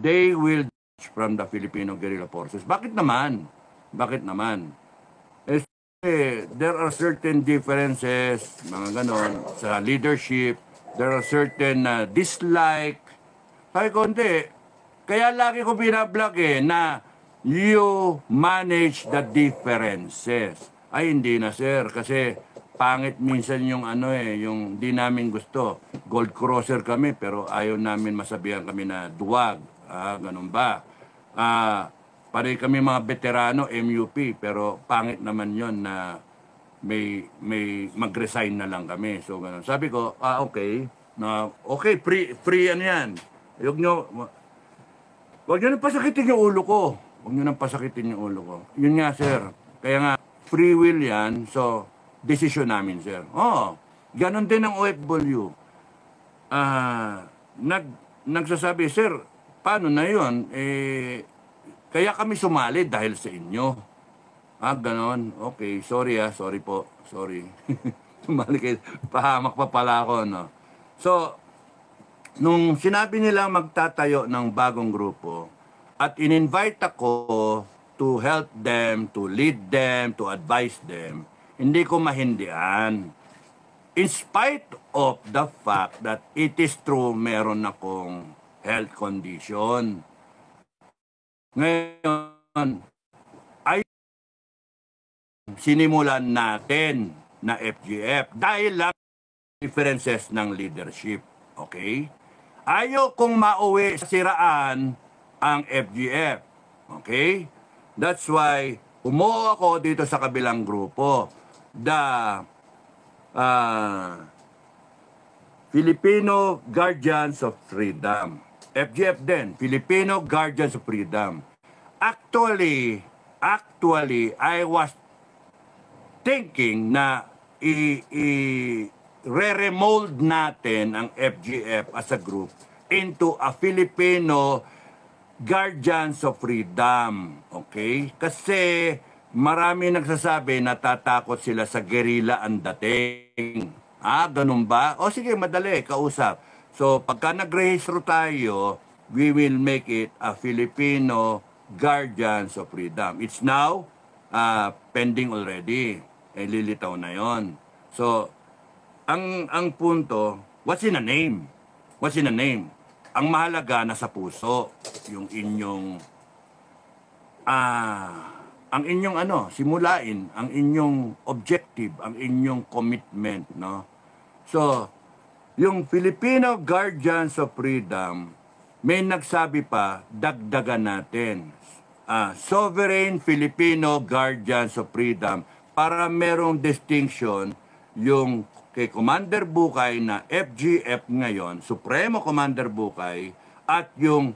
they will from the Filipino Guerrilla Forces. Bakit naman? Bakit naman? There are certain differences, mga ganon, sa leadership. There are certain dislike. Kaya konti. Kaya lagi ko binablock na you manage the differences. Ay, hindi na, sir. Kasi pangit minsan yung yung di namin gusto. Gold crosser kami, pero ayaw namin masabihan kami na duwag. Ganun ba? Pare kami mga veterano, MUP, pero pangit naman yon na may mag-resign na lang kami. So, ganun. Sabi ko, okay. Okay, free ano yan. Huwag nyo nang pasakitin yung ulo ko. Huwag nyo nang pasakitin yung ulo ko. Yun nga, sir. Kaya nga, free will yan. So, decision namin, sir. Ganon din ang OFW. Nagsasabi, sir, paano na yun? Kaya kami sumali dahil sa inyo. Ganon. Okay, sorry sorry po. Sorry. Sumali kayo. Pahamak pa pala ako, no? So, nung sinabi nila magtatayo ng bagong grupo, at in-invite ako to help them, to lead them, to advise them, hindi ko mahindian. In spite of the fact that it is true meron akong health condition. Ngayon, ay sinimulan natin na FGF dahil lang differences ng leadership. Okay? Ayaw kong mauwi sa siraan ang FGF. Okay? That's why umuo ako dito sa kabilang grupo. The Filipino Guardians of Freedom. FGF din, Filipino Guardians of Freedom. Actually, I was thinking na re-remold natin ang FGF as a group into a Filipino Guardians of Freedom. Okay? Kasi marami nagsasabi natatakot sila sa guerrilla ang dating. Ganun ba? O sige, madali, kausap. So, pagka nagrehistro tayo, we will make it a Filipino Guardians of Freedom. It's now pending already. Lilitaw na yon. So, ang punto, what's in a name? What's in a name? Ang mahalaga nasa puso, yung inyong ang inyong simulain, ang inyong objective, ang inyong commitment, no? So, yung Filipino Guardians of Freedom, may nagsabi pa, dagdagan natin. Sovereign Filipino Guardians of Freedom, para merong distinction yung kay Commander Bukay na FGF ngayon, Supremo Commander Bukay, at yung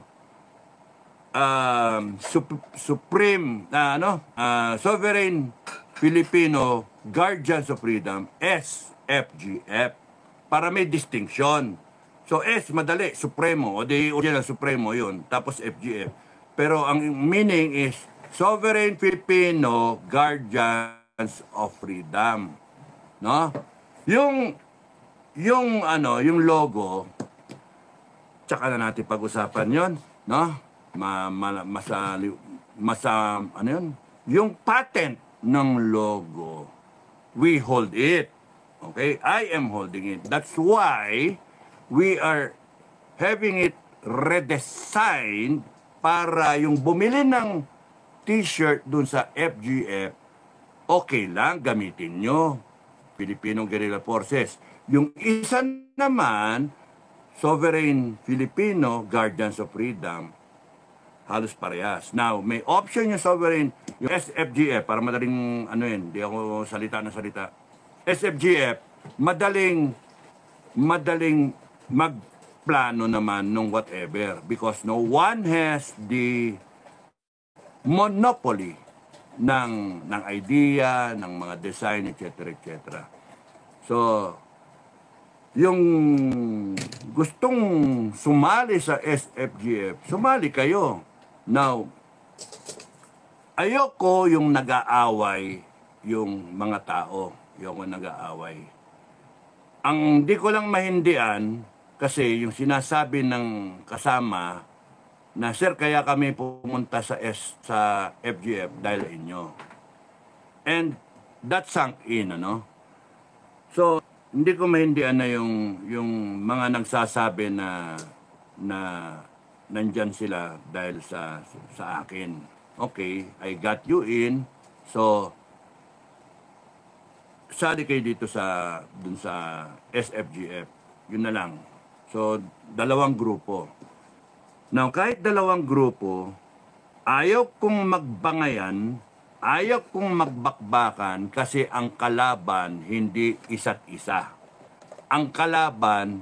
Sovereign Filipino Guardians of Freedom, SFGF, para may distinction. So S, madali, Supremo, o di original Supremo yun, tapos FGF. Pero ang meaning is Sovereign Filipino Guardians of Freedom. No? Yung logo, tsaka na natin pag-usapan yon, no? Yung patent ng logo, we hold it. Okay? I am holding it. That's why we are having it redesigned para yung bumili ng t-shirt dun sa FGF, okay lang, gamitin nyo. Filipino Guerrilla Forces. Yung isa naman, Sovereign Filipino Guardians of Freedom, halos parehas. Now, may option yung Sovereign, yung SFGF, para madaling, hindi ako salita na salita. SFGF, madaling magplano naman nung whatever because no one has the monopoly ng idea, ng mga design, etc., etc. So, yung gustong sumali sa SFGF, sumali kayo. Now, ayoko yung nag-aaway yung mga tao. Ayoko nag-aaway. Ang di ko lang mahindian, kasi yung sinasabi ng kasama, na, sir, kaya kami pumunta sa FGF dahil inyo. And that sunk in, ano? So, hindi ko maintindihan na yung mga nagsasabi na nandyan sila dahil sa akin. Okay, I got you in. So, sali kayo dito dun sa SFGF. Yun na lang. So, dalawang grupo. Now, kahit dalawang grupo, ayaw kong magbangayan, ayaw kong magbakbakan kasi ang kalaban hindi isa't isa. Ang kalaban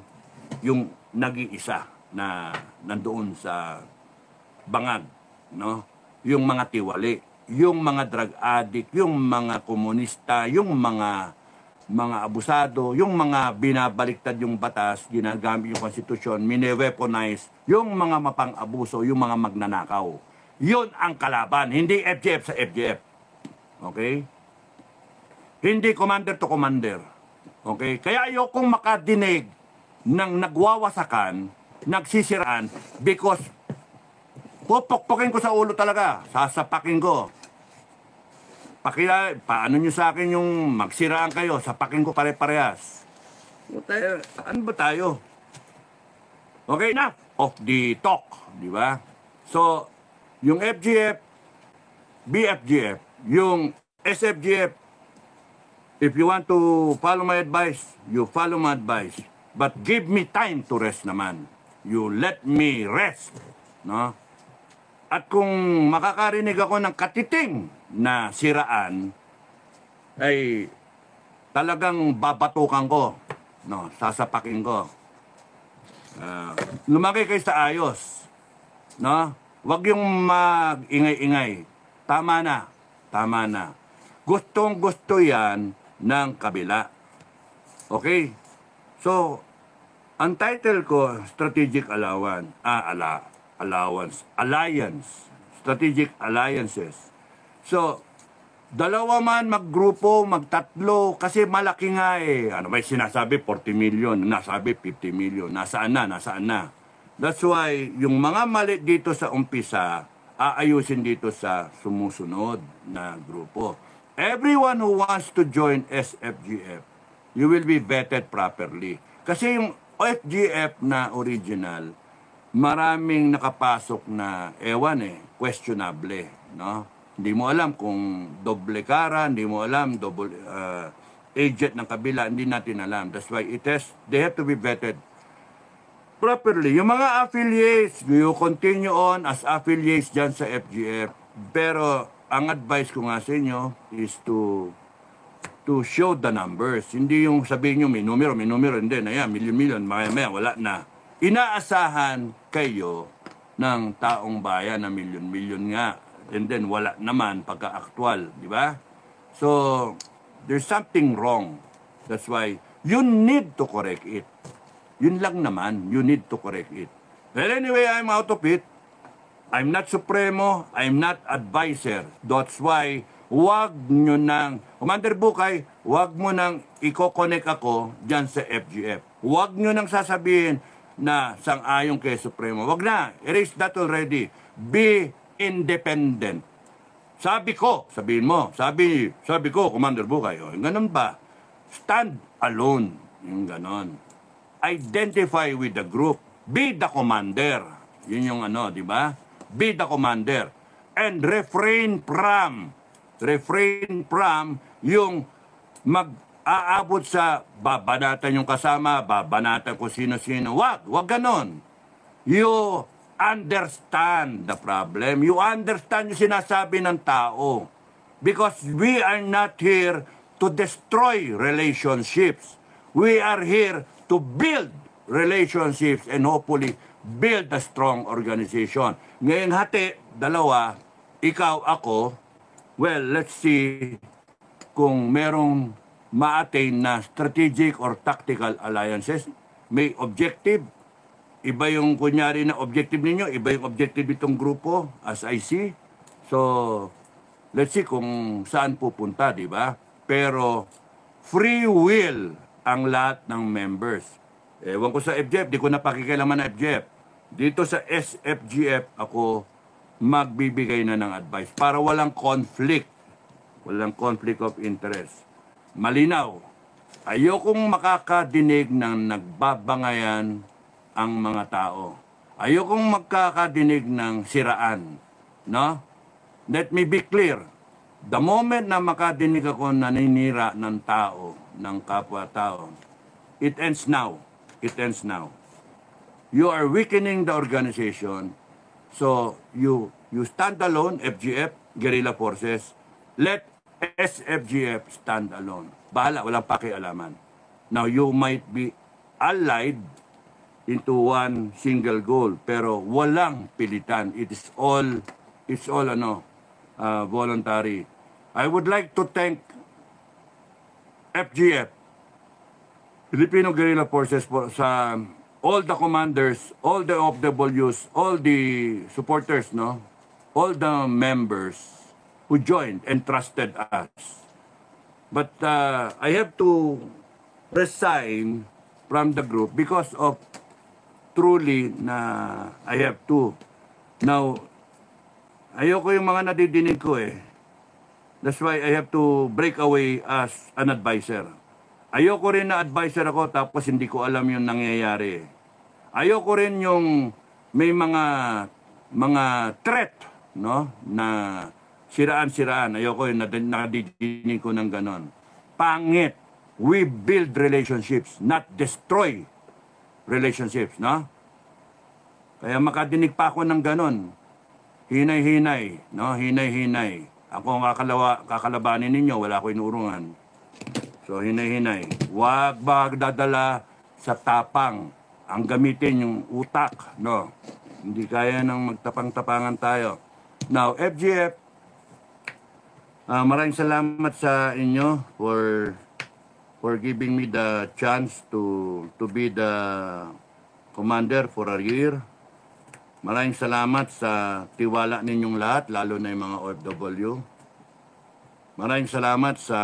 yung nag-iisa na nandoon sa bangag, no? Yung mga tiwali, yung mga drug addict, yung mga komunista, yung mga abusado, yung mga binabaliktad yung batas, ginagamit yung konstitusyon, mine-weaponize, yung mga mapang-abuso, yung mga magnanakaw. Yun ang kalaban, hindi FGF sa FGF. Okay? Hindi commander to commander. Okay? Kaya ayokong makadinig ng nagwawasakan, nagsisiraan, because pupukpukin ko sa ulo talaga, sasapakin ko. Paano nyo sa akin yung magsiraan kayo, sapakin ko pare-parehas. Ano ba tayo? Okay na, off the talk, di ba? So, yung FGF, BFGF, yung SFGF, if you want to follow my advice, you follow my advice. But give me time to rest naman. You let me rest, no? At kung makakarinig ako ng katiting na siraan, ay talagang babatukan ko, no? Sasapakin ko. Lumaki kayo sa ayos, no? Huwag yung mag-ingay-ingay. Tama na, tama na. Gustong-gusto yan ng kabila. Okay? So, ang title ko, Strategic Alliance, Strategic Alliances. So, dalawa man maggrupo, magtatlo, kasi malaki nga eh. Ano ba sinasabi? 40 million, nasabi 50 million. Nasaan na? That's why, yung mga mali dito sa umpisa, aayusin dito sa sumusunod na grupo. Everyone who wants to join SFGF, you will be vetted properly. Kasi yung FGF na original, maraming nakapasok na questionable, no? Hindi mo alam kung doble kara, hindi mo alam double agent ng kabila, hindi natin alam. That's why they have to be vetted properly. Yung mga affiliates, you continue on as affiliates dyan sa FGF. Pero ang advice ko nga sa inyo is to show the numbers. Hindi yung sabihin nyo may numero, hindi na yan, million, maya, wala na. Inaasahan kayo ng taong bayan na milyon nga. And then wala naman pagka-actual, di ba? So, there's something wrong. That's why you need to correct it. Yun lang naman, you need to correct it. Well, anyway, I'm out of it. I'm not supremo, I'm not advisor. That's why, wag nyo nang, Commander Bukay, wag mo nang i-connect ako dyan sa FGF. Wag nyo nang sasabihin na sang-ayon kay Supremo. Wag na, erase that already. Be independent. Sabi ko, sabihin mo, sabi ko, Commander Bukay, ganun ba? Stand alone, yung ganon. Identify with the group. Be the commander. Yun yung di ba? Be the commander. And refrain from yung mag-aabot sa babanatan yung kasama, babanatan kung sino-sino. Wag ganon. You understand the problem. You understand yung sinasabi ng tao. Because we are not here to destroy relationships. We are here to build relationships and hopefully build a strong organization. Ngayong hati, dalawa, ikaw, ako, well, let's see kung merong ma-attain na strategic or tactical alliances. May objective. Iba yung kunyari na objective ninyo, iba yung objective itong grupo, as I see. So, let's see kung saan pupunta, di ba? Pero, free will ang lahat ng members. Ewan ko sa FGF, di ko na pakikialaman na FGF. Dito sa SFGF ako magbibigay na ng advice para walang conflict. Walang conflict of interest. Malinaw. Ayokong makakadinig ng nagbabangayan ang mga tao. Ayokong magkakadinig ng siraan. No? Let me be clear. The moment na makadinig ako naninira ng tao, ng kapwa-tao, it ends now. It ends now. You are weakening the organization. So, you stand alone, FGF, guerrilla forces. Let SFGF stand alone. Bahala, walang pakialaman. Now, you might be allied into one single goal, pero walang pilitan. It's all voluntary. I would like to thank FGF, Filipino Guerrilla Forces, sa all the commanders, all the OFWs, all the supporters, no? All the members who joined and trusted us. But I have to resign from the group because of truly na I have to. Now, ayoko yung mga nadidinig ko eh. That's why I have to break away as an advisor. Ayoko rin na advisor ako tapos hindi ko alam yung nangyayari. Ayoko rin yung may mga threat, no, na siraan-siraan. Ayoko yung nadidinig ko ng ganon. Pangit. We build relationships, not destroy relationships, no? Kaya makadinig pa ako ng ganon. Hinay-hinay, no? Hinay-hinay. Ako ang kakalabanin ninyo, wala ko inuurungan. So, hinay-hinay. Huwag magdadala sa tapang. Ang gamitin yung utak, no? Hindi kaya nang magtapang-tapangan tayo. Now, FGF, maraming salamat sa inyo for giving me the chance to be the commander for a year. Maraming salamat sa tiwala ninyong lahat, lalo na yung mga OFW. Maraming salamat sa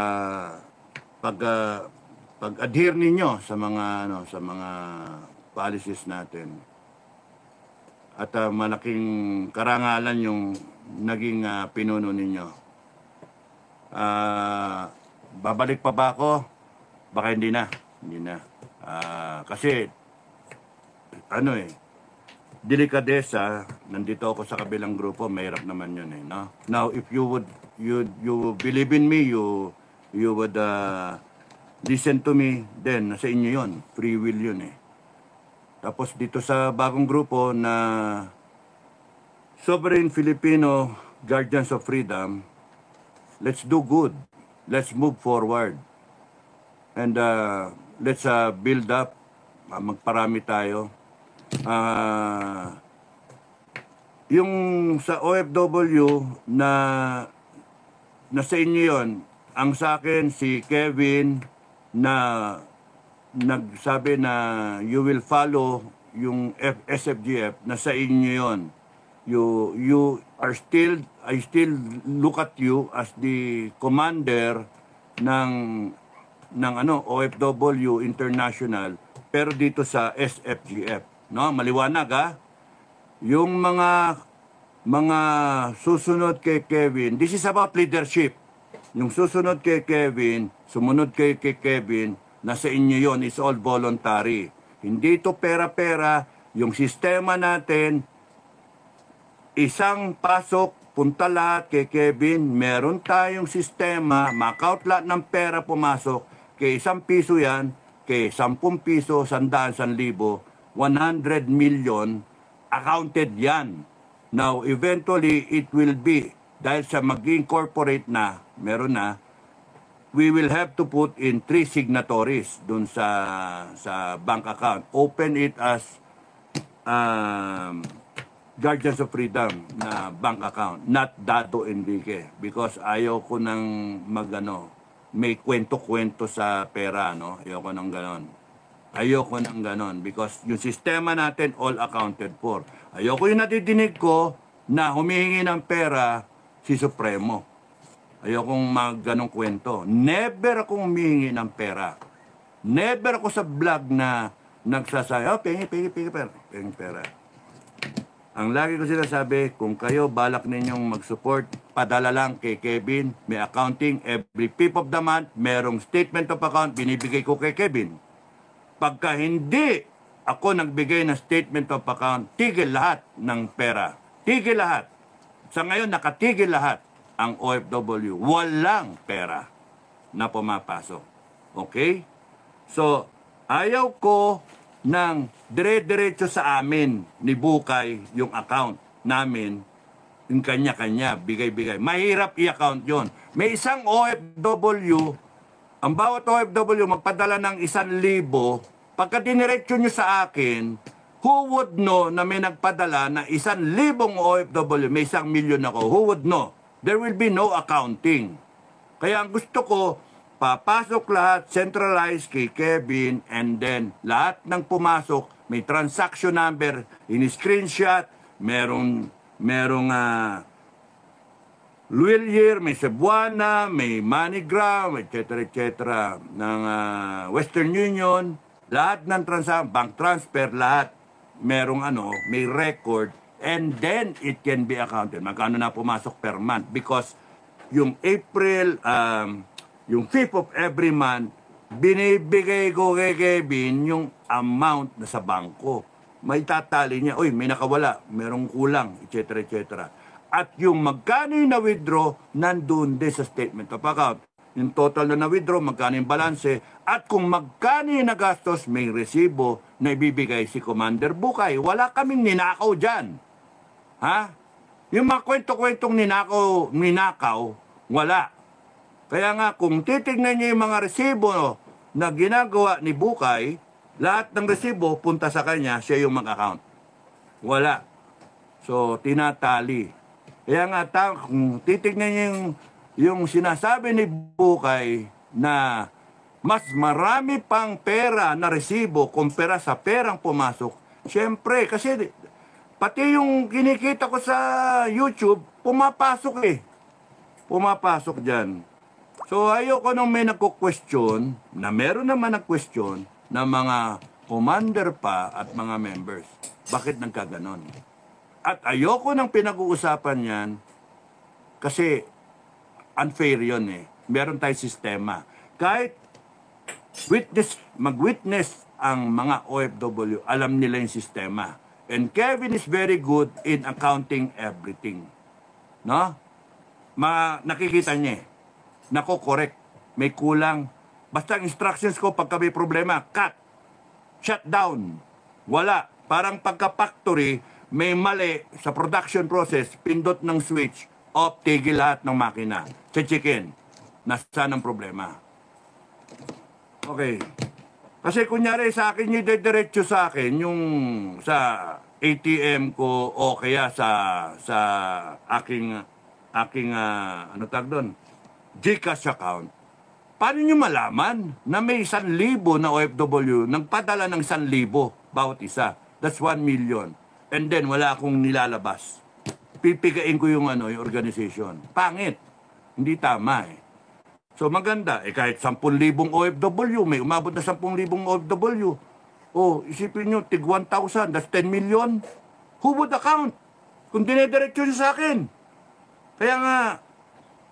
pag-adhere ninyo sa mga policies natin. At malaking karangalan yung naging pinuno ninyo. Babalik pa ba ako? Baka hindi na. Kasi delikadesa, nandito ako sa kabilang grupo, mahirap naman yun eh, no? Now, if you believe in me, you would listen to me, then nasa inyo yun, free will yun eh. Tapos dito sa bagong grupo na Sovereign Filipino Guardians of Freedom, let's do good, let's move forward, and let's build up, magparami tayo. Yung sa OFW na nasa inyo yun, ang sa akin si Kevin na nagsabi na you will follow yung SFGF, nasa inyo yun. You are still, I still look at you as the commander ng OFW International, pero dito sa SFGF. No, maliwanag ha. Yung mga susunod kay Kevin, this is about leadership. Yung susunod kay Kevin, sumunod kay Kevin, nasa inyo yon, it's all voluntary. Hindi ito pera-pera. Yung sistema natin, isang pasok, punta lahat kay Kevin, meron tayong sistema, makaut lahat ng pera pumasok, kay 1 piso yan, kay 10 piso, 100, 1,000, 100 million, accounted yan. Now, eventually, it will be, dahil sa mag-incorporate na, meron na, we will have to put in 3 signatories dun sa bank account. Open it as Guardians of Freedom na bank account, not Dato Enrique. Because ayaw ko nang may kwento-kwento sa pera, no? Ayoko nang ganon. Ayoko nang ganon because yung sistema natin all accounted for. Ayoko yung nadidinig ko na humihingi ng pera si Supremo. Ayokong ganong kwento. Never akong humihingi ng pera. Never ako sa vlog na nagsasabi, pengi pera. Ang lagi ko sinasabi, kung kayo balak ninyong mag-support, padala lang kay Kevin. May accounting every 5th of the month, merong statement of account, binibigay ko kay Kevin. Pagka hindi ako nagbigay ng statement of account, tigil lahat ng pera. Tigil lahat. Sa ngayon, nakatigil lahat ang OFW. Walang pera na pumapasok. Okay? So, ayaw ko ng dire-diretso sa amin ni Bukay yung account namin, yung kanya-kanya, bigay-bigay. Mahirap i-account yon. May isang OFW, ang bawat OFW magpadala ng 1,000, pagka diniretso nyo sa akin, who would know na may nagpadala na 1,000 OFW, may 1,000,000 ako, who would know? There will be no accounting. Kaya ang gusto ko, papasok lahat, centralized kay Kevin, and then lahat ng pumasok, may transaction number, in-screenshot, merong Luilier, may Cebuana, may MoneyGram, etc. ng Western Union, lahat ng bank transfer, lahat merong may record, and then it can be accounted. Magkano na pumasok per month? Because yung April, yung 5th of every month, binibigay ko kay Kevin yung amount na sa bangko. May tatali niya, oy, may nakawala, merong kulang, etc. At yung magkano yung na-withdraw, nandun din sa statement of account. Yung total na na-withdraw, magkano yung balanse, at kung magkano yung nagastos, may resibo na ibibigay si Commander Bukay. Wala kaming ninakaw dyan. Ha? Yung mga kwento-kwentong ninakaw, wala. Kaya nga, kung titignan niyo yung mga resibo na ginagawa ni Bukay, lahat ng resibo punta sa kanya, siya yung mag-account. Wala. So, tinatali. Kaya nga, kung titignan niyo yung sinasabi ni Bukay na mas marami pang pera na resibo kumpara sa perang pumasok, siyempre, kasi pati yung kinikita ko sa YouTube, pumapasok eh. Pumapasok dyan. So, ayoko nung may nagko-question, na meron naman nag-question, na mga commander pa at mga members. Bakit nagkaganon? At ayoko nang pinag-uusapan yan, kasi unfair yun eh. Meron tayong sistema. Kahit mag-witness ang mga OFW, alam nila yung sistema. And Kevin is very good in accounting everything. No? Nakikita niya eh. Nako, correct. May kulang. Basta ang instructions ko, pagka may problema, cut. Shut down. Wala. Parang pagka-factory, may mali sa production process, pindot ng switch, off, tigil lahat ng makina. Chichikin. Nasaan ang problema? Okay. Kasi kunyari sa akin, yung diretso sa akin, yung sa ATM ko o kaya sa aking ano tag doon? GCash account. Paano nyo malaman na may 1,000 na OFW nagpadala ng 1,000 bawat isa? That's 1 million. And then wala akong nilalabas. Pipigain ko yung yung organization. Pangit. Hindi tama eh. So maganda, kahit 10,000 OFW, may umabot na 10,000 OFW. Oh, isipin nyo, tig 1,000, that's 10 million. Who would account? Kung dinediretso nyo sa akin. Kaya nga,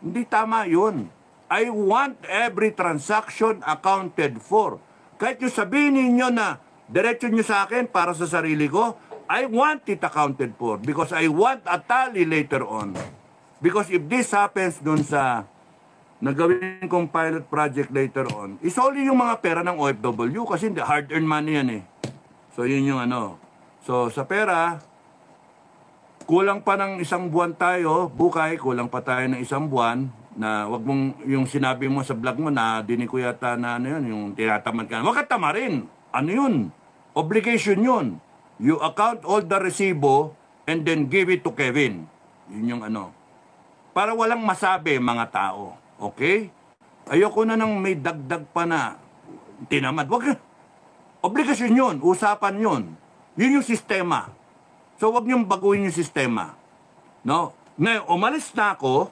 hindi tama yun. I want every transaction accounted for. Kahit yung sabihin ninyo na diretso nyo sa akin para sa sarili ko, I want it accounted for because I want a tally later on. Because if this happens dun sa nagawin kong pilot project later on, is only yung mga pera ng OFW kasi hard-earned money yan eh. So yun yung So sa pera, kulang pa ng 1 buwan tayo, Bukay, kulang pa tayo ng 1 buwan na wag mong yung sinabi mo sa vlog mo na dinig ko yata na yung tinatamad ka. Wag ka tamarin. Ano yun? Obligation yun. You account all the resibo and then give it to Kevin. Yun yung Para walang masabi mga tao. Okay? Ayoko na nang may dagdag pa na tinamad. Wag. Obligasyon yun. Usapan yun. Yun yung sistema. So, wag niyong baguhin yung sistema. No? Ngayon, umalis na ako,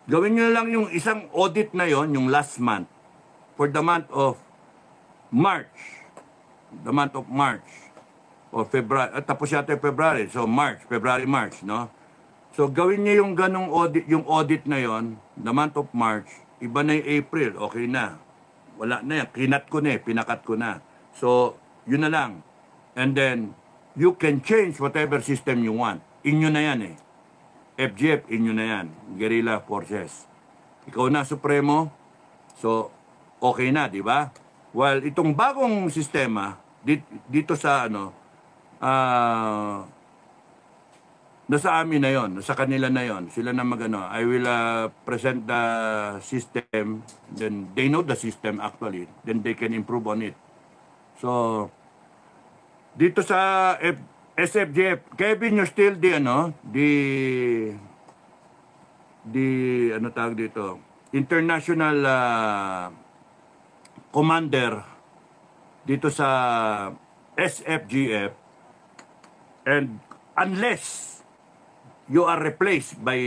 gawin niyo lang yung isang audit na yon, yung last month, for the month of March. The month of March. o February, tapos yata yung February, so March, February, March, no? So gawin niya yung ganong audit, yung audit na yon, the month of March, iba na yung April, okay na. Wala na yan, kinat ko na pinakat ko na. So, yun na lang. And then, you can change whatever system you want. Inyo na yan FGF, inyo na yan. Guerrilla Forces. Ikaw na, Supremo. So, okay na, di ba? While itong bagong sistema, dito sa nasa amin na yon, nasa kanila na yon. Sila na magano. I will present the system, then they know the system actually, then they can improve on it. So, dito sa SFGF, Kevin, you're still the tawag dito, international commander dito sa SFGF, and unless you are replaced by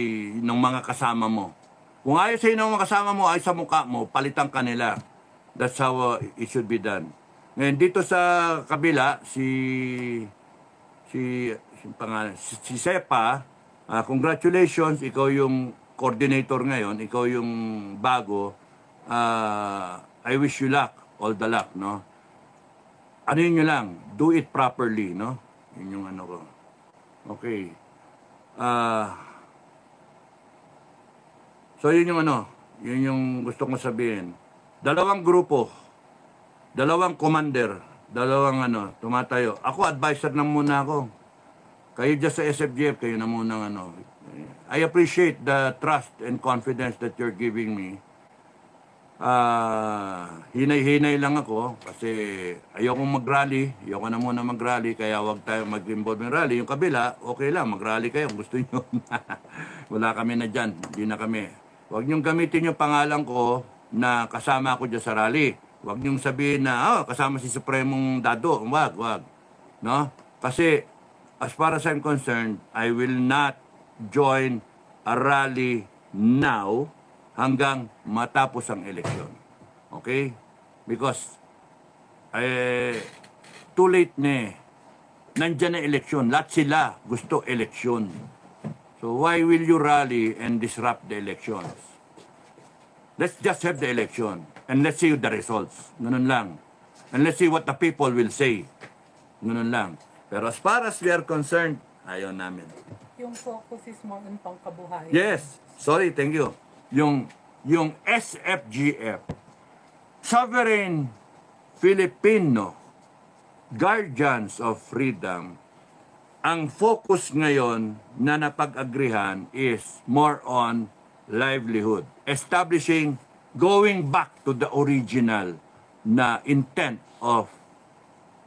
ng mga kasama mo. Kung ayaw sa'yo ng mga kasama mo, ayaw sa mukha mo, palitan ka nila. That's how it should be done. Ngayon, dito sa kabila, si Sepa, congratulations, ikaw yung coordinator ngayon, ikaw yung bago. I wish you luck, all the luck, no? Ano yun nyo lang, do it properly, no? Yun yung ano ko. Okay. So yun yung yun yung gusto kong sabihin. Dalawang grupo, dalawang commander, dalawang tumatayo. Ako, advisor na muna ako. Kayo dyan sa SFGF, kayo na muna I appreciate the trust and confidence that you're giving me. Hinay-hinay lang ako kasi ayokong mag-rally, ayoko na muna mag-rally, kaya wag tayo mag-involve ng rally. Yung kabila, okay lang, mag-rally kayo kung gusto nyo. Wala kami na dyan, hindi na kami. Wag nyong gamitin yung pangalan ko na kasama ako dyan sa rally. Wag nyong sabihin na, kasama si Supremong Dado. Wag. No? Kasi, as far as I'm concerned, I will not join a rally now hanggang matapos ang eleksyon. Okay? Because, too late na Nandyan na eleksyon. Lahat sila gusto eleksyon. So why will you rally and disrupt the elections? Let's just have the election and let's see the results. Ganun lang. And let's see what the people will say. Ganun lang. Pero as far as we are concerned, ayaw namin. Yung focus is more on pangkabuhayan. Yes. Sorry, thank you. Yung SFGF, Sovereign Filipino Guardians of Freedom, ang focus ngayon na napag-agrihan is more on livelihood. Establishing, going back to the original na intent of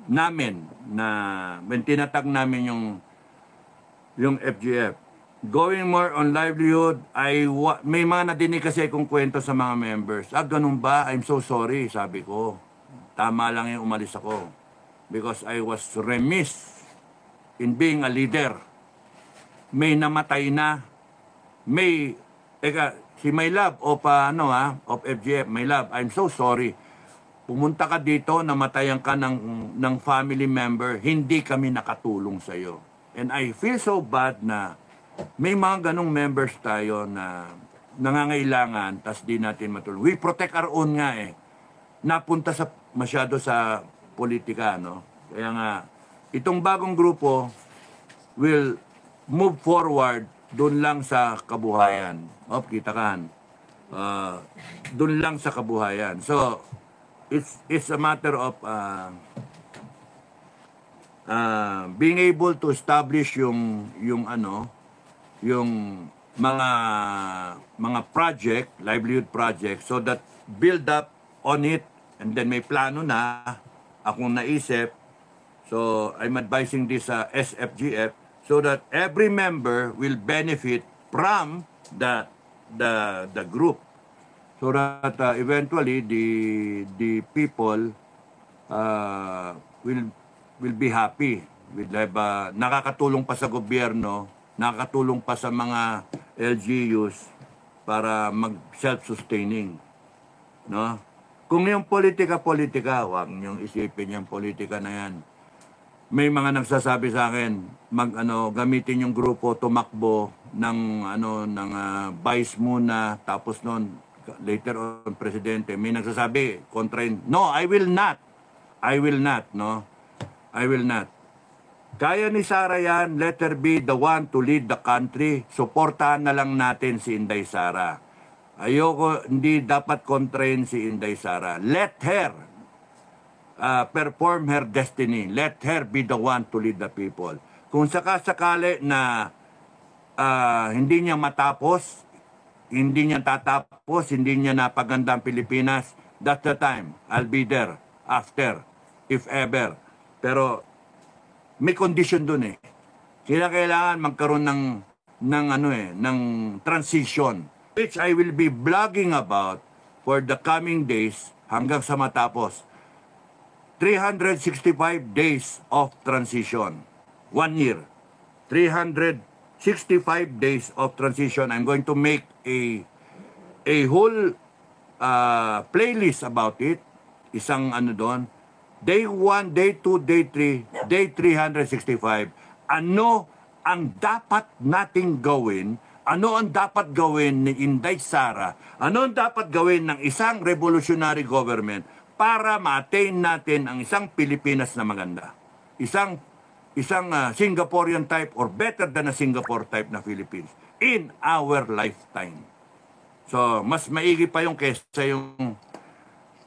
namin na when tinatag namin yung FGF. Going more on livelihood, may mga nadinig kasi akong kwento sa mga members. Ganun ba? I'm so sorry, sabi ko. Tama lang yung umalis ako. Because I was remiss in being a leader. May namatay na. Si My Love of FGF, My Love, I'm so sorry. Pumunta ka dito, namatayan ka ng family member, hindi kami nakatulong sa iyo. And I feel so bad na may mga ganong members tayo na nangangailangan, tas di natin matulong. We protect our own nga Napunta masyado sa politika, no? Kaya nga, itong bagong grupo will move forward doon lang sa kabuhayan. Kita ka. Doon lang sa kabuhayan. So, it's a matter of being able to establish yung mga project, livelihood project, so that build up on it, and then may plano na akong naisip. So I'm advising this SFGF so that every member will benefit from the group, so that eventually the people will be happy. Will have nakakatulong pa sa gobyerno, nakakatulong pa sa mga LGUs para mag-self-sustaining. No? Kung yung politika, huwag niyong isipin yung politika na yan. may mga nagsasabi sa akin, gamitin yung grupo, tumakbo ng vice muna, tapos noon, later on, presidente. May nagsasabi, kontra yun. No, I will not. I will not, no? I will not. Kaya ni Sara yan, let her be the one to lead the country. Suportahan na lang natin si Inday Sara. Ayoko, hindi dapat kontrain si Inday Sara. Let her perform her destiny. Let her be the one to lead the people. Kung sakasakali na hindi niya matapos, hindi niya tatapos, hindi niya napaganda ang Pilipinas, that's the time. I'll be there after, if ever. Pero may condition dun eh. Kailangan magkaroon ng transition, which I will be blogging about for the coming days hanggang sa matapos. 365 days of transition. 1 year. 365 days of transition. I'm going to make a whole playlist about it. Isang doon. Day 1, Day 2, Day 3, Day 365. Ano ang dapat nating gawin? Ano ang dapat gawin ni Inday Sara? Ano ang dapat gawin ng isang revolutionary government para ma-attain natin ang isang Pilipinas na maganda? Isang Singaporean type or better than a Singapore type na Philippines in our lifetime. So, mas maigi pa yung kesa yung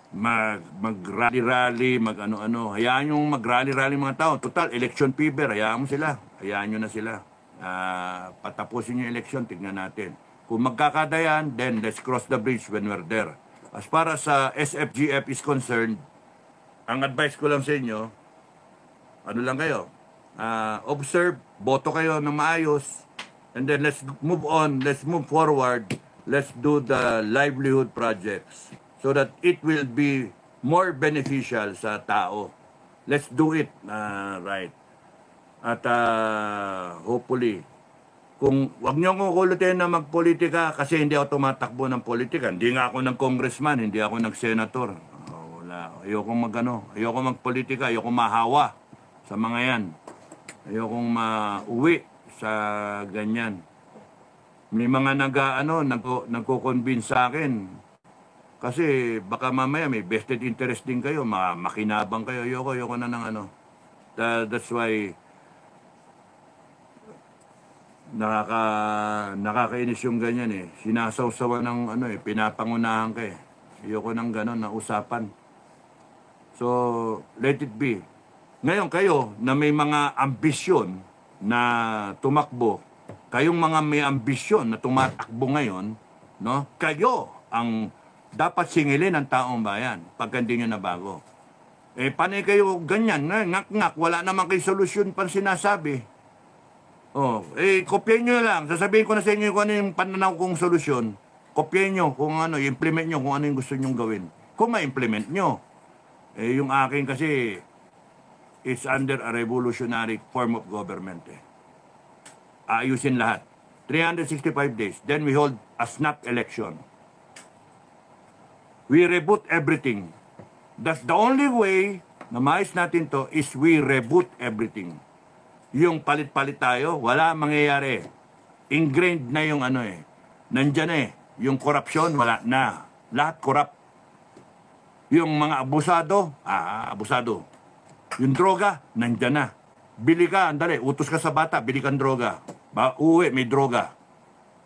mag-rally-rally, mag-ano-ano. Hayaan yung mag-rally-rally mga tao. Total, election fever. Hayaan mo sila. Hayaan nyo na sila. Patapusin yung election, tignan natin. Kung magkakadayan, then let's cross the bridge when we're there. As far as SFGF is concerned, ang advice ko lang sa inyo, ano lang kayo, observe, boto kayo ng maayos, and then let's move on, let's move forward, let's do the livelihood projects so that it will be more beneficial sa tao. Let's do it right. At hopefully, kung wag niyo akong kulutin na magpolitika kasi hindi ako tumatakbo ng politika. Hindi nga ako ng congressman, hindi ako ng senator. Wala. Ayoko magpolitika, ayoko mahawa sa mga yan. Ayokong mauwi sa ganyan. May mga nagko-convince sa akin. Kasi baka mamaya may vested interest din kayo, makinabang kayo. Ayoko na ng That's why nakakainis yung ganyan eh. Sinasawsawan ng pinapangunahan ka eh. Ayoko ng ganon na usapan. So, let it be. Ngayon kayo na may mga ambisyon na tumakbo, kayong mga may ambisyon na tumatakbo ngayon, no? Kayo ang dapat singilin ng taong bayan pag hindi nyo nabago. Panay kayo ganyan, ngak-ngak, wala naman kayo solusyon pang sinasabi. Kopyahin nyo lang. Sasabihin ko na sa inyo kung ano yung pananaw kong solusyon. Kopyahin nyo kung i-implement nyo kung ano yung gusto nyong gawin. Kung ma-implement nyo. Yung akin kasi, it's under a revolutionary form of government. Ayusin lahat. 365 days. Then we hold a snap election. We reboot everything. That's the only way na maayos natin to is we reboot everything. Yung palit-palit tayo, wala mangyayari. Ingrained na yung nandyan Yung corruption, wala na. Lahat corrupt. Yung mga abusado, abusado. Yung droga, nandyan na. Bili ka, andali, utos ka sa bata, bili kang droga. Uwi, may droga.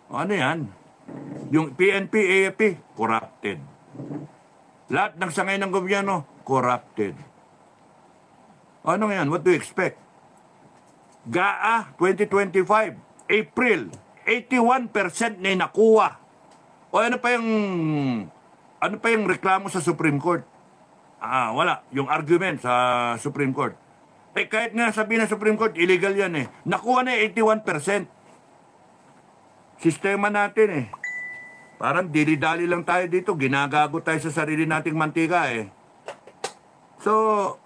Ano yan? Yung PNP, AFP, corrupted. Lahat ng sangay ng gobyerno, corrupted. Ano yan? What do you expect? GAA 2025, April, 81% na nakuha. O ano pa yung reklamo sa Supreme Court? Wala. Yung argument sa Supreme Court. Kahit nga sabihin ng Supreme Court, illegal yan Nakuha na 81%. Sistema natin Parang dili-dali lang tayo dito. Ginagago tayo sa sarili nating mantika So,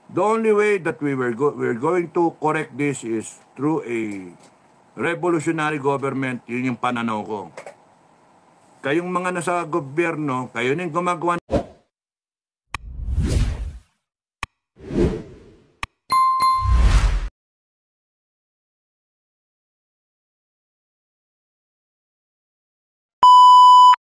the only way that we're going to correct this is through a revolutionary government. Yun yung pananaw ko. Kayong mga nasa gobyerno, kayo nang gumagawa